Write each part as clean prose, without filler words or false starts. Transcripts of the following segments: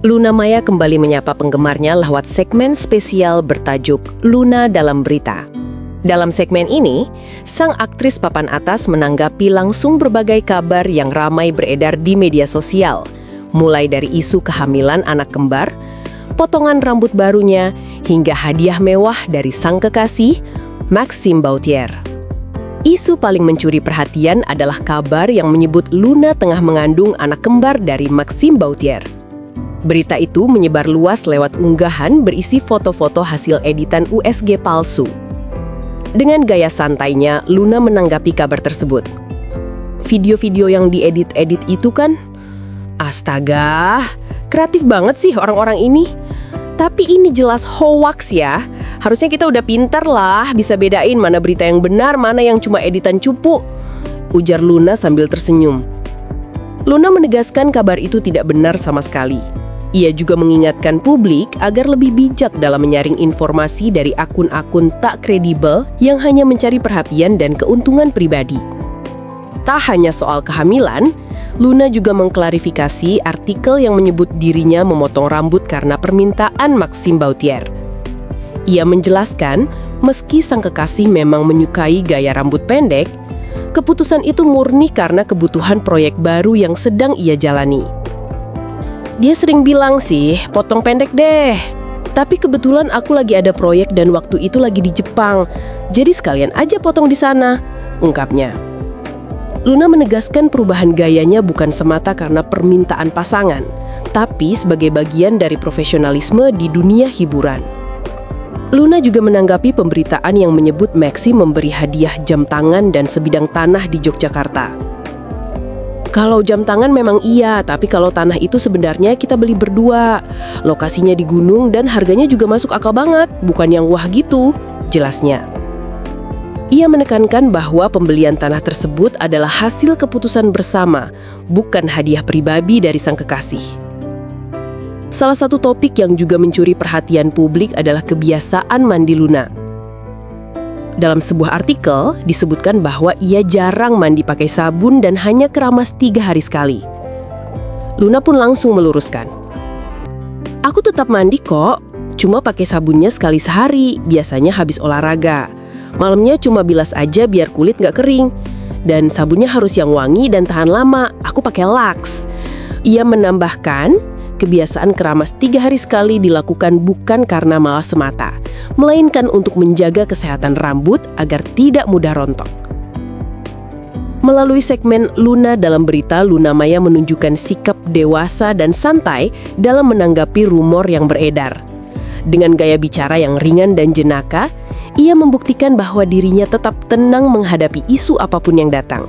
Luna Maya kembali menyapa penggemarnya lewat segmen spesial bertajuk Luna dalam Berita. Dalam segmen ini, sang aktris papan atas menanggapi langsung berbagai kabar yang ramai beredar di media sosial, mulai dari isu kehamilan anak kembar, potongan rambut barunya, hingga hadiah mewah dari sang kekasih, Maxime Bauthier. Isu paling mencuri perhatian adalah kabar yang menyebut Luna tengah mengandung anak kembar dari Maxime Bauthier. Berita itu menyebar luas lewat unggahan berisi foto-foto hasil editan USG palsu. Dengan gaya santainya, Luna menanggapi kabar tersebut. Video-video yang diedit-edit itu kan? Astaga, kreatif banget sih orang-orang ini. Tapi ini jelas hoax ya. Harusnya kita udah pintar lah bisa bedain mana berita yang benar, mana yang cuma editan cupu, ujar Luna sambil tersenyum. Luna menegaskan kabar itu tidak benar sama sekali. Ia juga mengingatkan publik agar lebih bijak dalam menyaring informasi dari akun-akun tak kredibel yang hanya mencari perhatian dan keuntungan pribadi. Tak hanya soal kehamilan, Luna juga mengklarifikasi artikel yang menyebut dirinya memotong rambut karena permintaan Maxime Bauthier. Ia menjelaskan, meski sang kekasih memang menyukai gaya rambut pendek, keputusan itu murni karena kebutuhan proyek baru yang sedang ia jalani. Dia sering bilang sih, potong pendek deh. Tapi kebetulan aku lagi ada proyek dan waktu itu lagi di Jepang. Jadi sekalian aja potong di sana, ungkapnya. Luna menegaskan perubahan gayanya bukan semata karena permintaan pasangan, tapi sebagai bagian dari profesionalisme di dunia hiburan. Luna juga menanggapi pemberitaan yang menyebut Maxime memberi hadiah jam tangan dan sebidang tanah di Yogyakarta. Kalau jam tangan memang iya, tapi kalau tanah itu sebenarnya kita beli berdua. Lokasinya di gunung dan harganya juga masuk akal banget, bukan yang wah gitu, jelasnya. Ia menekankan bahwa pembelian tanah tersebut adalah hasil keputusan bersama, bukan hadiah pribadi dari sang kekasih. Salah satu topik yang juga mencuri perhatian publik adalah kebiasaan mandi Luna. Dalam sebuah artikel, disebutkan bahwa ia jarang mandi pakai sabun dan hanya keramas 3 hari sekali. Luna pun langsung meluruskan. Aku tetap mandi kok, cuma pakai sabunnya sekali sehari, biasanya habis olahraga. Malamnya cuma bilas aja biar kulit nggak kering. Dan sabunnya harus yang wangi dan tahan lama, aku pakai Lux. Ia menambahkan, kebiasaan keramas 3 hari sekali dilakukan bukan karena malas semata, melainkan untuk menjaga kesehatan rambut agar tidak mudah rontok. Melalui segmen Luna dalam Berita, Luna Maya menunjukkan sikap dewasa dan santai dalam menanggapi rumor yang beredar. Dengan gaya bicara yang ringan dan jenaka, ia membuktikan bahwa dirinya tetap tenang menghadapi isu apapun yang datang.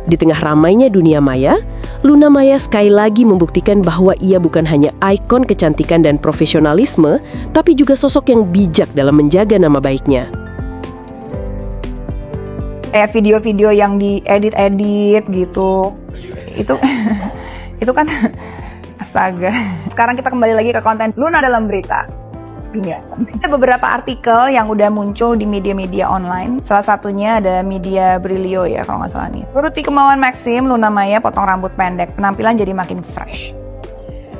Di tengah ramainya dunia maya, Luna Maya sekali lagi membuktikan bahwa ia bukan hanya ikon kecantikan dan profesionalisme, tapi juga sosok yang bijak dalam menjaga nama baiknya. Video-video yang diedit-edit gitu, itu kan astaga. Sekarang kita kembali lagi ke konten Luna dalam Berita. Iya. Ada beberapa artikel yang udah muncul di media-media online. Salah satunya ada media Brilio ya kalau nggak salah nih. Turuti kemauan Maxime, Luna Maya potong rambut pendek, penampilan jadi makin fresh.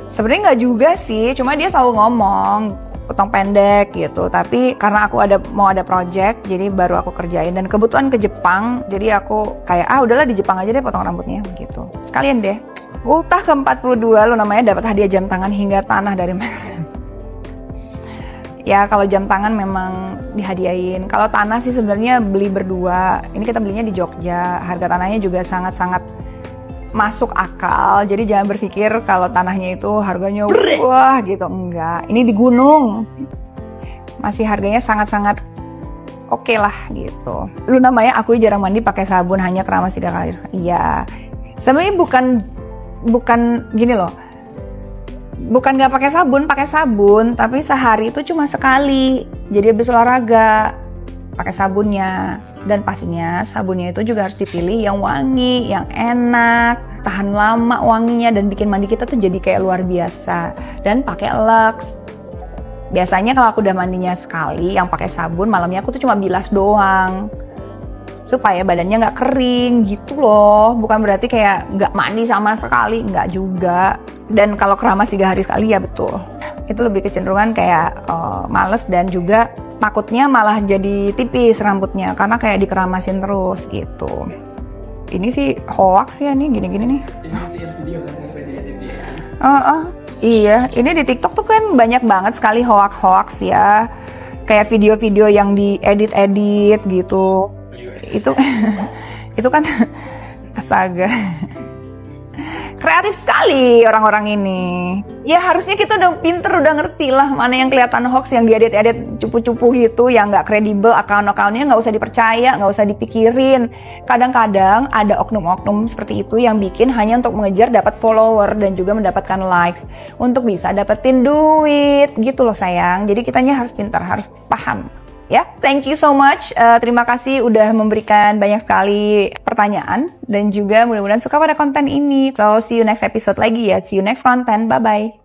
Sebenarnya nggak juga sih, cuma dia selalu ngomong potong pendek gitu. Tapi karena aku mau ada project, jadi baru aku kerjain. Dan kebetulan ke Jepang, jadi aku kayak udahlah di Jepang aja deh potong rambutnya gitu. Sekalian deh. Ultah ke-42, Luna Maya dapat hadiah jam tangan hingga tanah dari Maxime. Ya kalau jam tangan memang dihadiahin. Kalau tanah sih sebenarnya beli berdua. Ini kita belinya di Jogja. Harga tanahnya juga sangat-sangat masuk akal. Jadi jangan berpikir kalau tanahnya itu harganya wah gitu. Enggak. Ini di gunung. Masih harganya sangat-sangat oke lah gitu. Luna Maya aku jarang mandi pakai sabun, hanya keramas 3 kali. Iya. Sebenarnya bukan gini loh. Bukan nggak pakai sabun, tapi sehari itu cuma sekali. Jadi habis olahraga pakai sabunnya. Dan pastinya sabunnya itu juga harus dipilih yang wangi, yang enak, tahan lama wanginya dan bikin mandi kita tuh jadi kayak luar biasa. Dan pakai Lux. Biasanya kalau aku udah mandinya sekali, yang pakai sabun, malamnya aku tuh cuma bilas doang. Supaya badannya nggak kering gitu loh. Bukan berarti kayak nggak mandi sama sekali, nggak juga. Dan kalau keramas 3 hari sekali ya betul. Itu lebih kecenderungan kayak males dan juga takutnya malah jadi tipis rambutnya karena kayak dikeramasin terus gitu. Ini sih hoax ya nih, gini-gini nih. Iya, ini di TikTok tuh kan banyak banget sekali hoax ya. Kayak video-video yang diedit-edit gitu. Itu kan astaga. Kreatif sekali orang-orang ini. Ya harusnya kita udah pinter, udah ngerti lah mana yang kelihatan hoax, yang diedit-edit cupu-cupu gitu, yang nggak kredibel, akun-akunnya nggak usah dipercaya, nggak usah dipikirin. Kadang-kadang ada oknum-oknum seperti itu yang bikin hanya untuk mengejar dapat follower dan juga mendapatkan likes untuk bisa dapetin duit gitu loh sayang. Jadi kitanya harus pintar, harus paham. Ya, thank you so much. Terima kasih udah memberikan banyak sekali pertanyaan dan juga mudah-mudahan suka pada konten ini. So, see you next episode lagi ya. See you next content. Bye-bye.